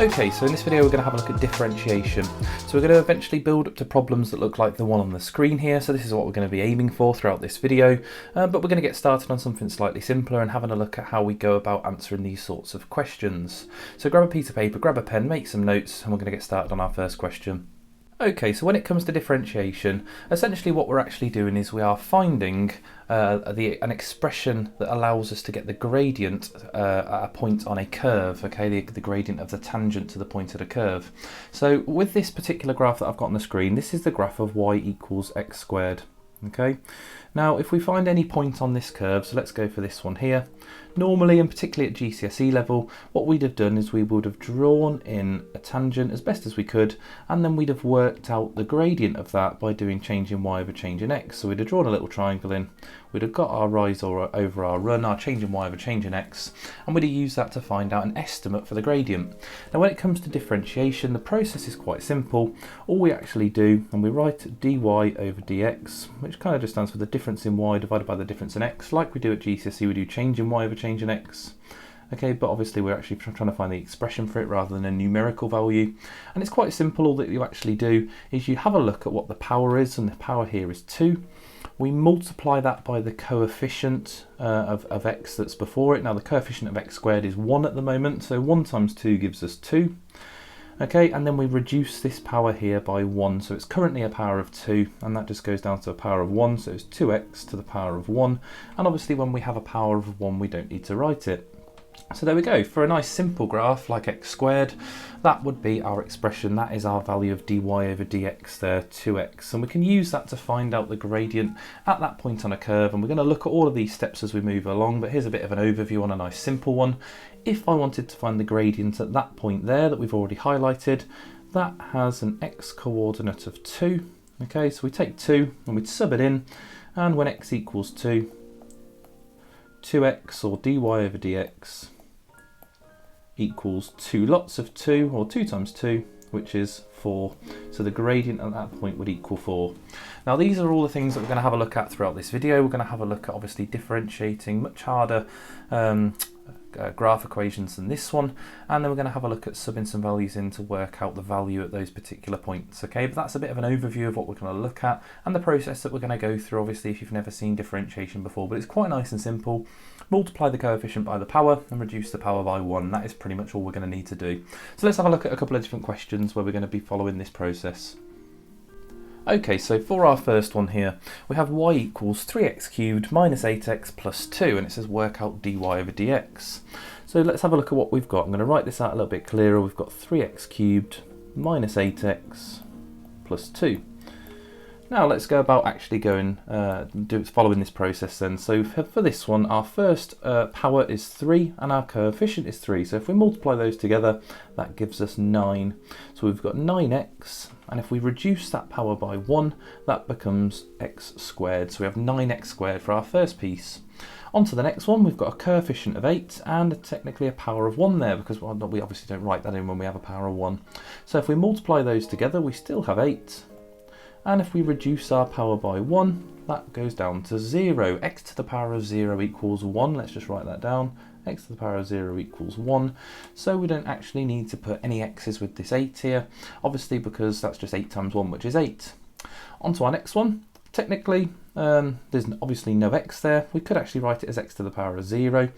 Okay, so in this video we're going to have a look at differentiation. So we're going to eventually build up to problems that look like the one on the screen here, so this is what we're going to be aiming for throughout this video, but we're going to get started on something slightly simpler and having a look at how we go about answering these sorts of questions. So grab a piece of paper, grab a pen, make some notes, and we're going to get started on our first question. Okay, so when it comes to differentiation, essentially what we're actually doing is we are finding an expression that allows us to get the gradient at a point on a curve, okay, the gradient of the tangent to the point of the curve. So with this particular graph that I've got on the screen, this is the graph of y equals x squared, okay. Now if we find any point on this curve, so let's go for this one here, normally and particularly at GCSE level, what we'd have done is we would have drawn in a tangent as best as we could, and then we'd have worked out the gradient of that by doing change in y over change in x. So we'd have drawn a little triangle in, we'd have got our rise over our run, our change in y over change in x, and we'd have used that to find out an estimate for the gradient. Now when it comes to differentiation, the process is quite simple. All we actually do, and we write dy over dx, which kind of just stands for the difference in y divided by the difference in x. Like we do at GCSE, we do change in y over change in x. Okay, but obviously we're actually trying to find the expression for it rather than a numerical value. And it's quite simple. All that you actually do is you have a look at what the power is, and the power here is 2. We multiply that by the coefficient of x that's before it. Now the coefficient of x squared is 1 at the moment, so 1 times 2 gives us 2. Okay, and then we reduce this power here by 1, so it's currently a power of 2, and that just goes down to a power of 1, so it's 2x to the power of 1, and obviously when we have a power of 1 we don't need to write it. So there we go, for a nice simple graph like x squared, that would be our expression. That is our value of dy over dx there, 2x, and we can use that to find out the gradient at that point on a curve, and we're going to look at all of these steps as we move along, but here's a bit of an overview on a nice simple one. If I wanted to find the gradient at that point there that we've already highlighted, that has an x coordinate of 2. Okay, so we take 2 and we'd sub it in, and when x equals 2, 2x or dy over dx equals 2 lots of 2, or 2 times 2, which is 4. So the gradient at that point would equal 4. Now these are all the things that we're going to have a look at throughout this video. We're going to have a look at obviously differentiating much harder graph equations than this one, and then we're going to have a look at subbing some values in to work out the value at those particular points. Okay, but that's a bit of an overview of what we're going to look at and the process that we're going to go through, obviously, if you've never seen differentiation before, but it's quite nice and simple. Multiply the coefficient by the power and reduce the power by 1. That is pretty much all we're going to need to do. So let's have a look at a couple of different questions where we're going to be following this process. Okay, so for our first one here, we have y equals 3x cubed minus 8x plus 2, and it says work out dy over dx. So let's have a look at what we've got. I'm going to write this out a little bit clearer. We've got 3x cubed minus 8x plus 2. Now let's go about actually going following this process then. So for this one, our first power is 3 and our coefficient is 3. So if we multiply those together, that gives us 9. So we've got 9x, and if we reduce that power by 1, that becomes x squared. So we have 9x squared for our first piece. On to the next one, we've got a coefficient of 8 and technically a power of 1 there, because we obviously don't write that in when we have a power of 1. So if we multiply those together, we still have 8. And if we reduce our power by 1, that goes down to 0. X to the power of 0 equals 1. Let's just write that down. X to the power of 0 equals 1. So we don't actually need to put any x's with this 8 here, obviously, because that's just 8 times 1, which is 8. On to our next one. Technically, there's obviously no x there. We could actually write it as x to the power of 0.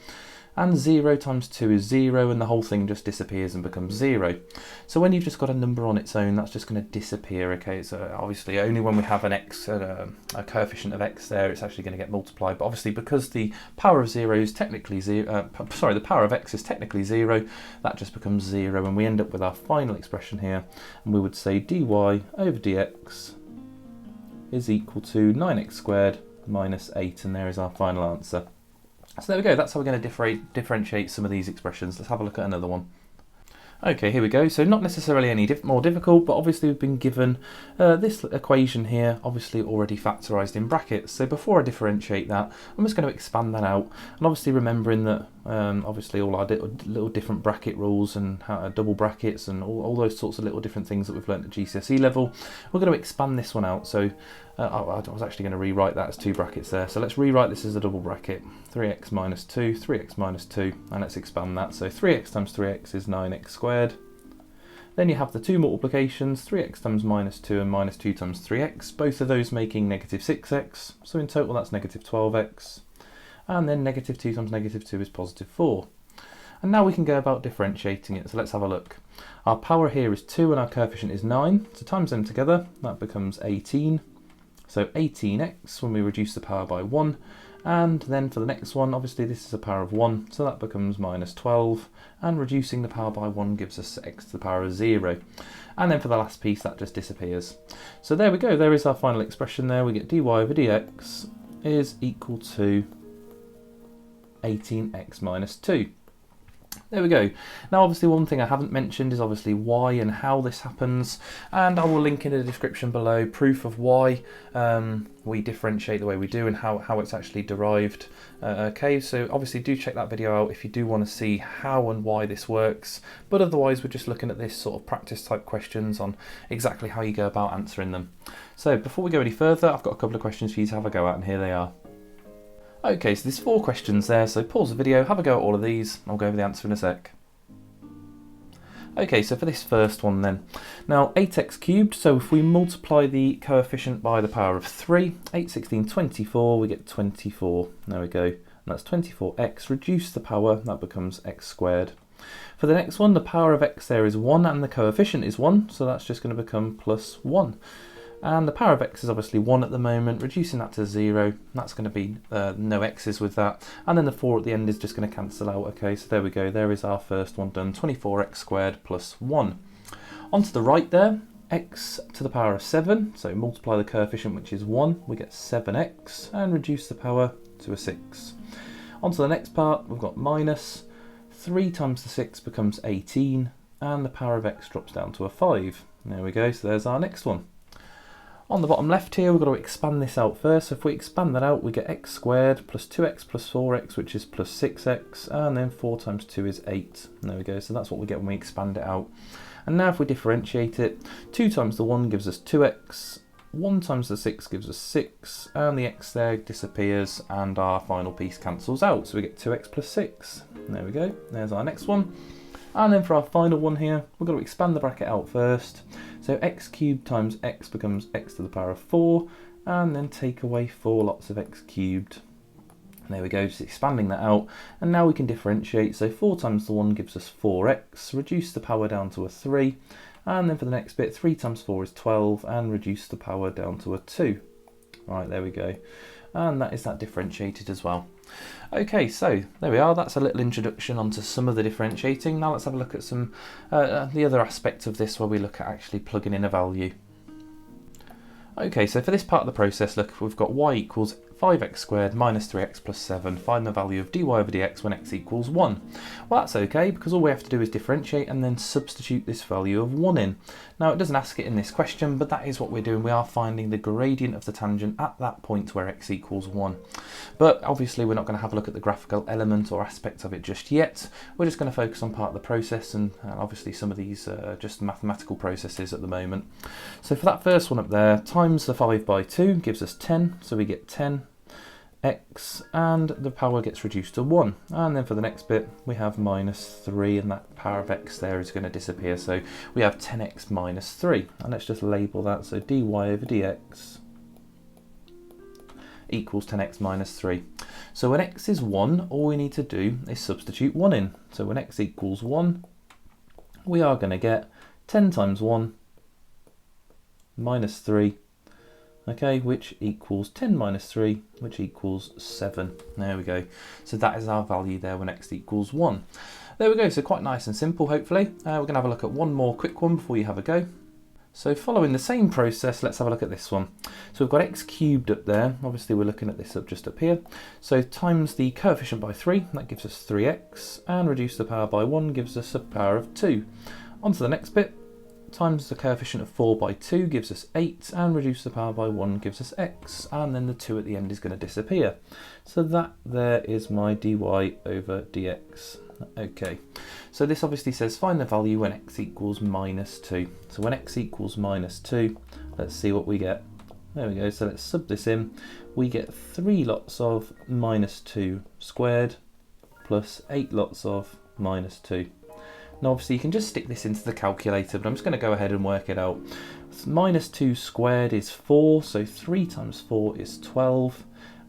And 0 times 2 is 0, and the whole thing just disappears and becomes 0. So when you've just got a number on its own, that's just going to disappear. Okay, so obviously only when we have an x, a coefficient of x there, it's actually going to get multiplied. But obviously because the power of 0 is technically 0, the power of x is technically 0, that just becomes 0, and we end up with our final expression here, and we would say dy over dx is equal to 9x squared minus 8, and there is our final answer. So there we go, that's how we're going to differentiate some of these expressions. Let's have a look at another one. Okay, here we go. So not necessarily any more difficult, but obviously we've been given this equation here, obviously already factorised in brackets. So before I differentiate that, I'm just going to expand that out. And obviously remembering that obviously all our little different bracket rules and double brackets and all those sorts of little different things that we've learned at GCSE level, we're going to expand this one out. So I was actually going to rewrite that as 2 brackets there. So let's rewrite this as a double bracket. 3x minus 2, 3x minus 2, and let's expand that. So 3x times 3x is 9x squared, Then you have the two multiplications, 3x times minus 2 and minus 2 times 3x, both of those making negative 6x, so in total that's negative 12x. And then negative 2 times negative 2 is positive 4. And now we can go about differentiating it, so let's have a look. Our power here is 2 and our coefficient is 9, so times them together, that becomes 18. So 18x when we reduce the power by 1, and then for the next one, obviously this is a power of 1, so that becomes minus 12, and reducing the power by 1 gives us x to the power of 0. And then for the last piece, that just disappears. So there we go, there is our final expression there. We get dy over dx is equal to 18x minus 2. There we go. Now obviously one thing I haven't mentioned is obviously why and how this happens, and I will link in the description below proof of why we differentiate the way we do and how it's actually derived. Okay, so obviously do check that video out if you do want to see how and why this works, but otherwise we're just looking at this sort of practice type questions on exactly how you go about answering them. So before we go any further, I've got a couple of questions for you to have a go at, and here they are. Okay, so there's 4 questions there, so pause the video, have a go at all of these, I'll go over the answer in a sec. Okay, so for this first one then. Now 8x cubed, so if we multiply the coefficient by the power of 3, 8, 16, 24, we get 24. There we go, and that's 24x, reduce the power, that becomes x squared. For the next one, the power of x there is 1 and the coefficient is 1, so that's just going to become plus 1. And the power of x is obviously 1 at the moment, reducing that to 0, that's going to be no x's with that, and then the 4 at the end is just going to cancel out. Okay, so there we go, there is our first one done, 24x squared plus 1. On to the right there, x to the power of 7, so multiply the coefficient which is 1, we get 7x, and reduce the power to a 6. On to the next part, we've got minus, 3 times the 6 becomes 18, and the power of x drops down to a 5. There we go, so there's our next one. On the bottom left here, we've got to expand this out first. So if we expand that out, we get x squared plus 2x plus 4x, which is plus 6x, and then 4 times 2 is 8. There we go, so that's what we get when we expand it out. And now if we differentiate it, 2 times the 1 gives us 2x, 1 times the 6 gives us 6, and the x there disappears, and our final piece cancels out. So we get 2x plus 6. There we go, there's our next one. And then for our final one here, we've got to expand the bracket out first. So x cubed times x becomes x to the power of 4, and then take away 4 lots of x cubed. And there we go, just expanding that out. And now we can differentiate. So 4 times the 1 gives us 4x, reduce the power down to a 3. And then for the next bit, 3 times 4 is 12, and reduce the power down to a 2. Right, there we go. And that is that differentiated as well. Okay, so there we are, that's a little introduction onto some of the differentiating. Now let's have a look at some the other aspect of this where we look at actually plugging in a value. Okay, so for this part of the process, look, we've got y equals 5x squared minus 3x plus 7. Find the value of dy over dx when x equals 1. Well, that's okay, because all we have to do is differentiate and then substitute this value of 1 in. Now, it doesn't ask it in this question, but that is what we're doing. We are finding the gradient of the tangent at that point where x equals 1. But obviously, we're not going to have a look at the graphical element or aspect of it just yet. We're just going to focus on part of the process, and obviously some of these are just mathematical processes at the moment. So for that first one up there, times the 5 by 2 gives us 10, so we get 10 x, and the power gets reduced to 1. And then for the next bit, we have minus 3, and that power of x there is going to disappear. So we have 10x minus 3, and let's just label that. So dy over dx equals 10x minus 3. So when x is 1, all we need to do is substitute 1 in. So when x equals 1, we are going to get 10 times 1 minus 3, okay, which equals 10 minus 3, which equals 7. There we go. So that is our value there when x equals 1. There we go, so quite nice and simple, hopefully. We're going to have a look at one more quick one before you have a go. So following the same process, let's have a look at this one. So we've got x cubed up there. Obviously, we're looking at this up just up here. So times the coefficient by 3, that gives us 3x, and reduce the power by 1 gives us a power of 2. On to the next bit. Times the coefficient of 4 by 2 gives us 8, and reduce the power by 1 gives us x, and then the 2 at the end is going to disappear. So that there is my dy over dx. Okay, so this obviously says find the value when x equals minus 2. So when x equals minus 2, let's see what we get. There we go, so let's sub this in. We get 3 lots of minus 2 squared plus 8 lots of minus 2. Now obviously you can just stick this into the calculator, but I'm just going to go ahead and work it out. So -2 squared is 4, so 3 times 4 is 12.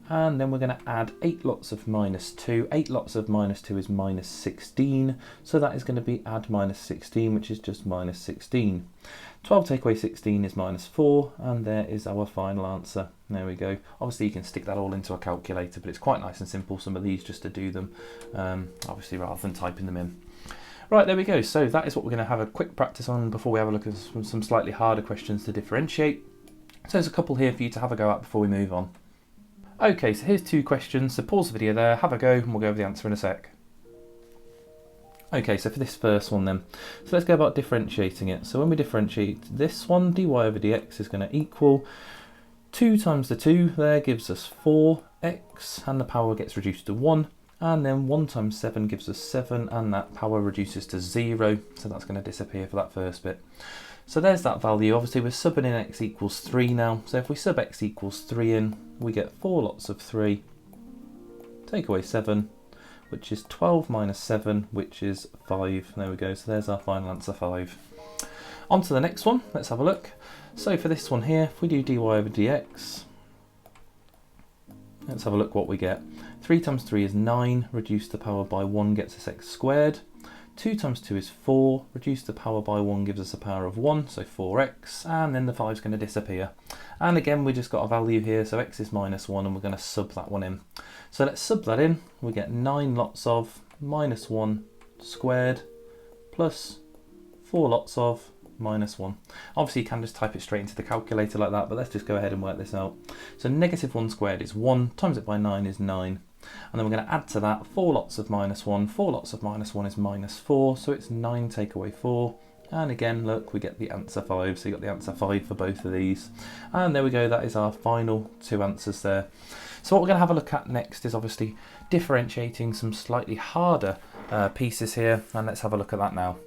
And then we're going to add 8 lots of -2. 8 lots of -2 is -16. So that is going to be add -16, which is just -16. 12 take away 16 is -4. And there is our final answer. There we go. Obviously you can stick that all into a calculator, but it's quite nice and simple, some of these, just to do them, obviously, rather than typing them in. Right, there we go. So that is what we're going to have a quick practice on before we have a look at some slightly harder questions to differentiate. So there's a couple here for you to have a go at before we move on. Okay, so here's 2 questions, so pause the video there, have a go, and we'll go over the answer in a sec. Okay, so for this first one then, so let's go about differentiating it. So when we differentiate this one, dy over dx is going to equal 2 times the 2 there gives us 4x, and the power gets reduced to 1, and then 1 times 7 gives us 7, and that power reduces to 0, so that's going to disappear for that first bit. So there's that value. Obviously we're subbing in x equals 3 now, so if we sub x equals 3 in, we get 4 lots of 3, take away 7, which is 12 minus 7, which is 5. There we go, so there's our final answer, 5. On to the next one, let's have a look. So for this one here, if we do dy over dx, let's have a look what we get. 3 times 3 is 9, reduce the power by 1 gets us x squared. 2 times 2 is 4, reduce the power by 1 gives us a power of 1, so 4x, and then the 5 is going to disappear. And again, we just got a value here, so x is -1, and we're going to sub that one in. So let's sub that in, we get 9 lots of -1 squared plus 4 lots of -1. Obviously you can just type it straight into the calculator like that, but let's just go ahead and work this out. So -1 squared is 1, times it by 9 is 9. And then we're going to add to that 4 lots of -1. 4 lots of -1 is -4, so it's 9 take away 4. And again, look, we get the answer 5. So you got the answer 5 for both of these. And there we go, that is our final 2 answers there. So what we're going to have a look at next is obviously differentiating some slightly harder pieces here. And let's have a look at that now.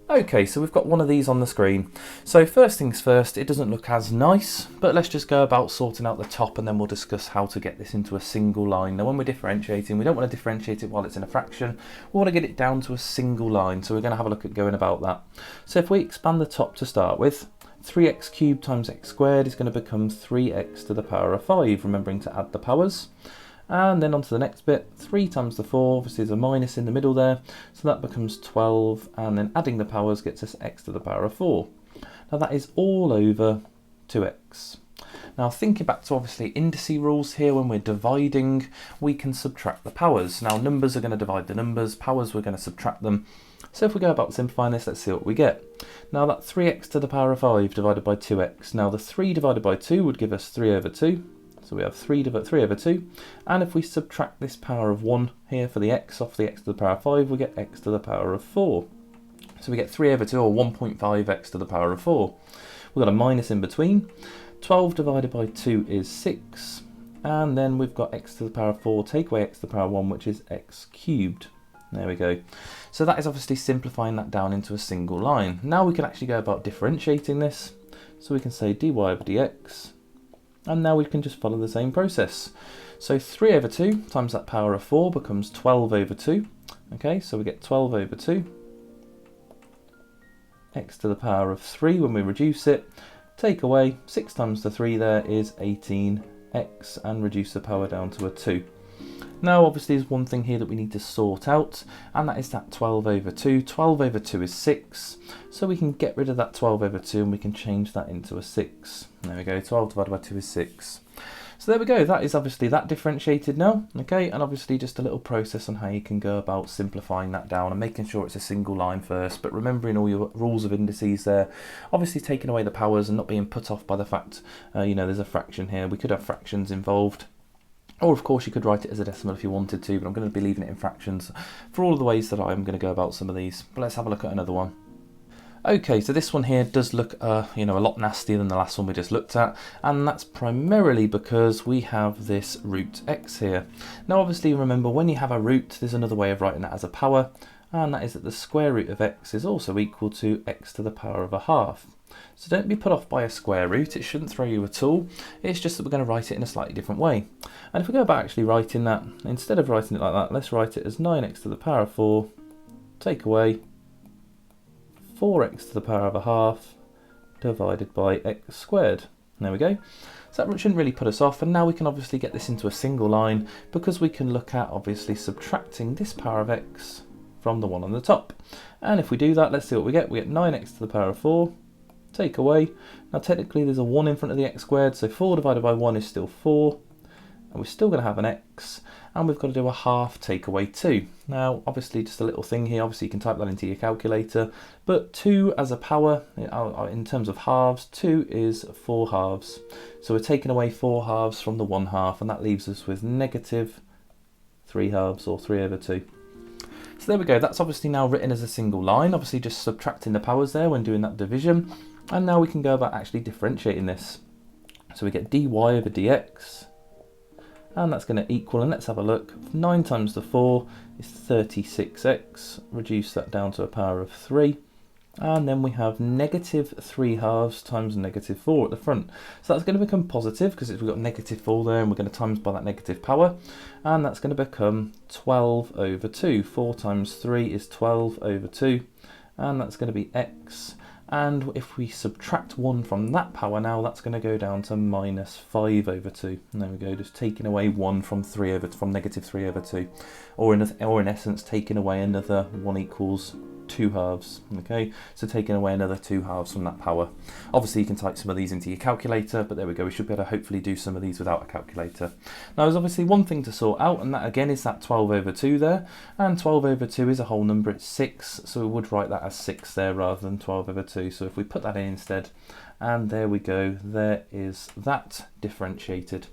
Okay, so we've got one of these on the screen. So first things first, it doesn't look as nice, but let's just go about sorting out the top, and then we'll discuss how to get this into a single line. Now when we're differentiating, we don't want to differentiate it while it's in a fraction, we want to get it down to a single line, so we're going to have a look at going about that. So if we expand the top to start with, 3x cubed times x squared is going to become 3x to the power of 5, remembering to add the powers. And then on to the next bit, 3 times the 4, obviously there's a minus in the middle there, so that becomes 12, and then adding the powers gets us x to the power of 4. Now that is all over 2x. Now thinking back to obviously indices rules here, when we're dividing, we can subtract the powers. Now numbers are going to divide the numbers, powers we're going to subtract them. So if we go about simplifying this, let's see what we get. Now that 3x to the power of 5 divided by 2x. Now the 3 divided by 2 would give us 3 over 2. So we have 3 over 2, and if we subtract this power of 1 here for the x off the x to the power of 5, we get x to the power of 4. So we get 3 over 2, or 1.5x to the power of 4. We've got a minus in between. 12 divided by 2 is 6, and then we've got x to the power of 4, take away x to the power of 1, which is x cubed. There we go. So that is obviously simplifying that down into a single line. Now we can actually go about differentiating this. So we can say dy over dx, and now we can just follow the same process. So 3 over 2 times that power of 4 becomes 12 over 2. Okay, so we get 12 over 2. X to the power of 3 when we reduce it. Take away 6 times the 3 there is 18x, and reduce the power down to a 2. Now obviously there's one thing here that we need to sort out, and that is that 12 over 2. 12 over 2 is 6, so we can get rid of that 12 over 2 and we can change that into a 6. There we go, 12 divided by 2 is 6. So there we go, that is obviously that differentiated now, okay, and obviously just a little process on how you can go about simplifying that down and making sure it's a single line first, but remembering all your rules of indices there, obviously taking away the powers and not being put off by the fact, you know, there's a fraction here. We could have fractions involved. Or of course you could write it as a decimal if you wanted to, but I'm going to be leaving it in fractions for all of the ways that I'm going to go about some of these. But let's have a look at another one. Okay, so this one here does look you know, a lot nastier than the last one we just looked at, and that's primarily because we have this root x here. Now obviously remember, when you have a root, there's another way of writing that as a power, and that is that the square root of x is also equal to x to the power of a half. So don't be put off by a square root, it shouldn't throw you at all, it's just that we're going to write it in a slightly different way. And if we go about actually writing that, instead of writing it like that, let's write it as 9x to the power of 4, take away 4x to the power of a half divided by x squared. There we go. So that shouldn't really put us off, and now we can obviously get this into a single line because we can look at obviously subtracting this power of x from the one on the top. And if we do that, let's see what we get. We get 9x to the power of 4, take away. Now technically there's a 1 in front of the x squared, so 4 divided by 1 is still 4. And we're still going to have an x, and we've got to do a half take away 2. Now obviously just a little thing here, obviously you can type that into your calculator, but 2 as a power, in terms of halves, 2 is 4 halves. So we're taking away 4 halves from the 1 half, and that leaves us with negative 3 halves, or 3 over 2. So there we go, that's obviously now written as a single line, obviously just subtracting the powers there when doing that division. And now we can go about actually differentiating this. So we get dy over dx, and that's going to equal, and let's have a look, 9 times the 4 is 36x, reduce that down to a power of 3, and then we have negative 3 halves times negative 4 at the front. So that's going to become positive because we've got negative 4 there, and we're going to times by that negative power, and that's going to become 12 over 2. 4 times 3 is 12 over 2, and that's going to be x. And if we subtract 1 from that power now, that's going to go down to minus 5 over 2. And there we go, just taking away 1 from negative 3 over 2. Or in essence, taking away another 1 equals 2 halves. Okay, so taking away another 2 halves from that power. Obviously you can type some of these into your calculator, but there we go, we should be able to hopefully do some of these without a calculator. Now there's obviously one thing to sort out, and that again is that 12 over 2 there, and 12 over 2 is a whole number, it's 6, so we would write that as 6 there rather than 12 over 2. So if we put that in instead, and there we go, there is that differentiated.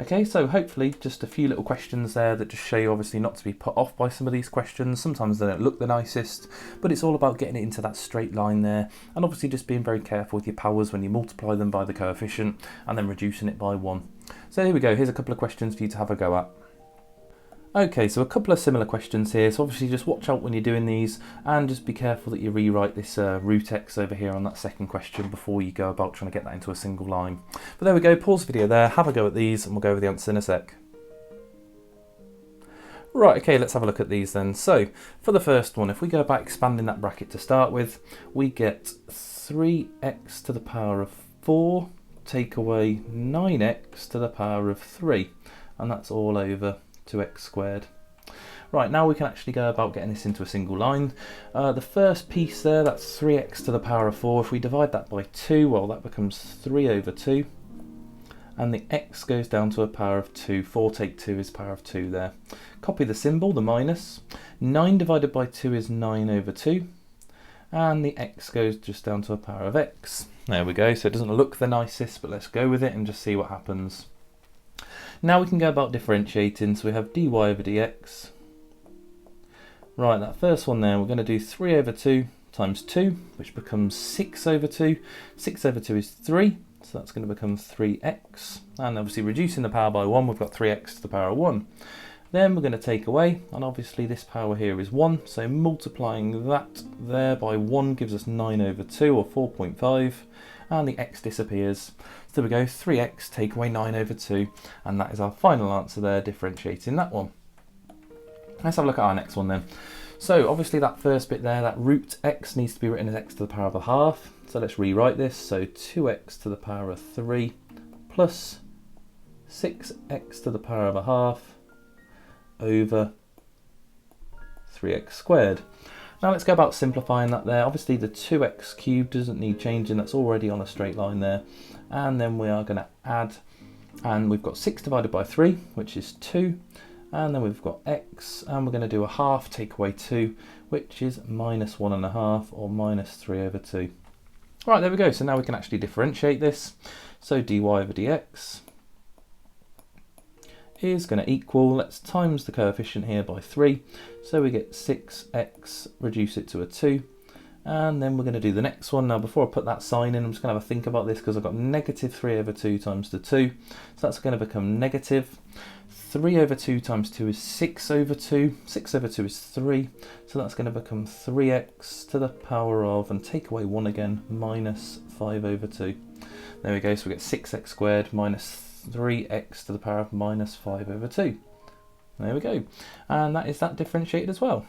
Okay, so hopefully just a few little questions there that just show you obviously not to be put off by some of these questions. Sometimes they don't look the nicest, but it's all about getting it into that straight line there, and obviously just being very careful with your powers when you multiply them by the coefficient and then reducing it by 1. So here we go, here's a couple of questions for you to have a go at. Okay, so a couple of similar questions here, so obviously just watch out when you're doing these, and just be careful that you rewrite this root x over here on that second question before you go about trying to get that into a single line. But there we go, pause the video there, have a go at these, and we'll go over the answers in a sec. Right, okay, let's have a look at these then. So, for the first one, if we go about expanding that bracket to start with, we get 3x to the power of 4, take away 9x to the power of 3, and that's all over 2x squared. Right, now we can actually go about getting this into a single line. The first piece there, that's 3x to the power of 4. If we divide that by 2, well, that becomes 3 over 2. And the x goes down to a power of 2. 4 take 2 is power of 2 there. Copy the symbol, the minus. 9 divided by 2 is 9 over 2. And the x goes just down to a power of x. There we go, so it doesn't look the nicest, but let's go with it and just see what happens. Now we can go about differentiating, so we have dy over dx. Right, that first one there, we're going to do 3 over 2 times 2, which becomes 6 over 2. 6 over 2 is 3, so that's going to become 3x. And obviously reducing the power by 1, we've got 3x to the power of 1. Then we're going to take away, and obviously this power here is 1, so multiplying that there by 1 gives us 9 over 2, or 4.5. And the x disappears. So there we go, 3x take away 9 over 2, and that is our final answer there, differentiating that one. Let's have a look at our next one then. So obviously that first bit there, that root x needs to be written as x to the power of a half. So let's rewrite this. So 2x to the power of 3 plus 6x to the power of a half over 3x squared. Now let's go about simplifying that there. Obviously the 2x cubed doesn't need changing, that's already on a straight line there. And then we are going to add, and we've got 6 divided by 3, which is 2. And then we've got x, and we're going to do a half take away 2, which is minus 1.5, or minus 3 over 2. Right, there we go. So now we can actually differentiate this. So dy over dx is going to equal, let's times the coefficient here by 3, so we get 6x, reduce it to a 2, and then we're going to do the next one. Now before I put that sign in, I'm just going to have a think about this because I've got negative 3 over 2 times the 2, so that's going to become negative. 3 over 2 times 2 is 6 over 2, 6 over 2 is 3, so that's going to become 3x to the power of, and take away 1 again, minus 5 over 2. There we go, so we get 6x squared minus 3x to the power of minus 5 over 2. There we go. And that is that differentiated as well.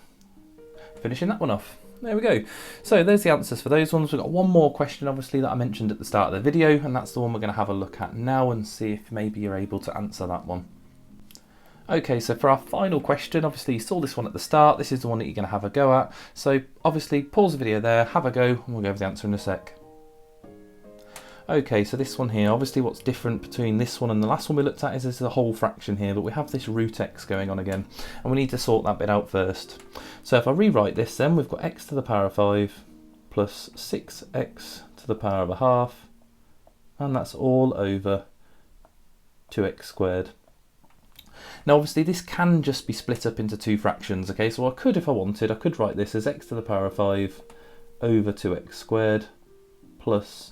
Finishing that one off. There we go. So there's the answers for those ones. We've got one more question, obviously, that I mentioned at the start of the video, and that's the one we're going to have a look at now and see if maybe you're able to answer that one. Okay, so for our final question, obviously you saw this one at the start. This is the one that you're going to have a go at. So obviously pause the video there, have a go, and we'll go over the answer in a sec. Okay, so this one here, obviously what's different between this one and the last one we looked at is there's a whole fraction here, but we have this root x going on again, and we need to sort that bit out first. So if I rewrite this then, we've got x to the power of 5 plus 6x to the power of a half, and that's all over 2x squared. Now obviously this can just be split up into two fractions, okay, so I could, if I wanted, I could write this as x to the power of 5 over 2x squared plus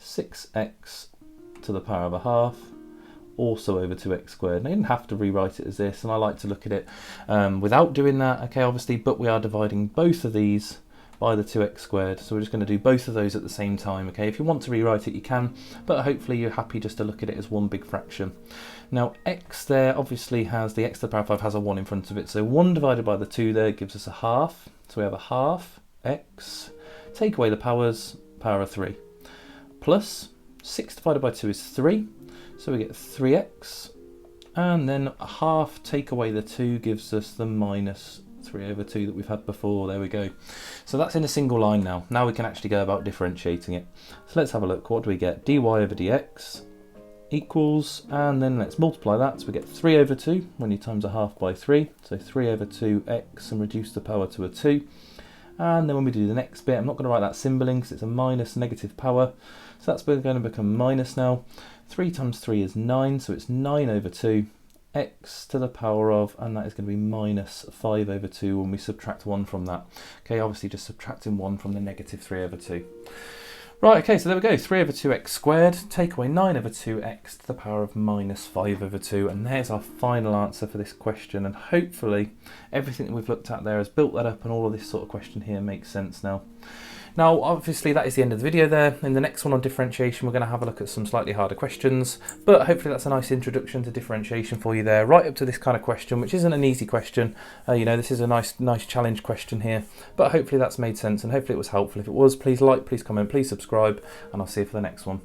6x to the power of a half, also over 2x squared. And I didn't have to rewrite it as this, and I like to look at it without doing that, okay, obviously, but we are dividing both of these by the 2x squared, so we're just going to do both of those at the same time, okay. If you want to rewrite it you can, but hopefully you're happy just to look at it as one big fraction. Now x there obviously has the x to the power of 5 has a 1 in front of it, so 1 divided by the 2 there gives us a half, so we have a half x, take away the powers, power of 3, plus 6 divided by 2 is 3, so we get 3x, and then a half take away the 2 gives us the minus 3 over 2 that we've had before. There we go. So that's in a single line now. Now we can actually go about differentiating it. So let's have a look. What do we get? dy over dx equals, and then let's multiply that. So we get 3 over 2 when you times a half by 3. So 3 over 2x and reduce the power to a 2. And then when we do the next bit, I'm not going to write that symbol in because it's a minus negative power. So that's going to become minus now. 3 times 3 is 9, so it's 9 over 2 x to the power of, and that is going to be minus 5 over 2 when we subtract 1 from that. Okay, obviously just subtracting 1 from the negative 3 over 2. Right, okay, so there we go, 3 over 2x squared, take away 9 over 2x to the power of minus 5 over 2, and there's our final answer for this question, and hopefully everything that we've looked at there has built that up, and all of this sort of question here makes sense now. Now, obviously that is the end of the video there. In the next one on differentiation, we're going to have a look at some slightly harder questions, but hopefully that's a nice introduction to differentiation for you there, right up to this kind of question, which isn't an easy question. You know, this is a nice challenge question here, but hopefully that's made sense, and hopefully it was helpful. If it was, please like, please comment, please subscribe, and I'll see you for the next one.